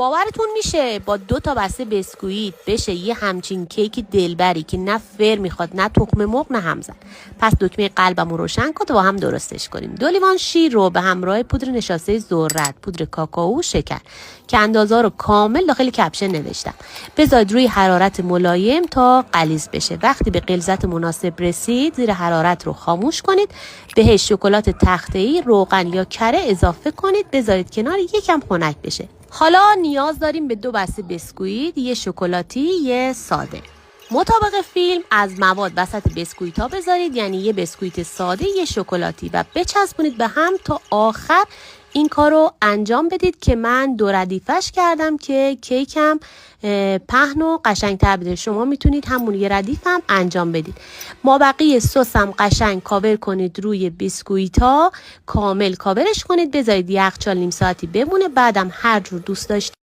باورتون میشه با 2 تا بسته بسکویت بشه یه همچین کیک دلبری که نه فر میخواد نه تخم مرغ نه همزن؟ پس دکمه قلبمو روشن کن و با هم درستش کنیم. 2 لیوان شیر رو به همراه پودر نشاسته ذرت، پودر کاکائو، شکر که اندازه‌ها رو کامل داخل کپشن نوشتم بذارید روی حرارت ملایم تا غلیظ بشه. وقتی به غلظت مناسب رسید زیر حرارت رو خاموش کنید، بهش شکلات تخته‌ای، روغن یا کره اضافه کنید، بذارید کنار یکم خنک بشه. حالا نیاز داریم به 2 بسته بسکویت، یه شکلاتی، یه ساده. مطابق فیلم از مواد وسط بسکویت ها بذارید، یعنی یه بسکویت ساده، یه شکلاتی و بچسبونید به هم تا آخر این کار رو انجام بدید که من 2 ردیفش کردم که کیکم پهن و قشنگ‌تر بده. شما میتونید همون یه ردیف هم انجام بدید. مابقی سس هم قشنگ کاور کنید روی بسکویت ها، کامل کاورش کنید، بذارید یخچال نیم ساعتی بمونه. بعدم هر جور دوست داشتید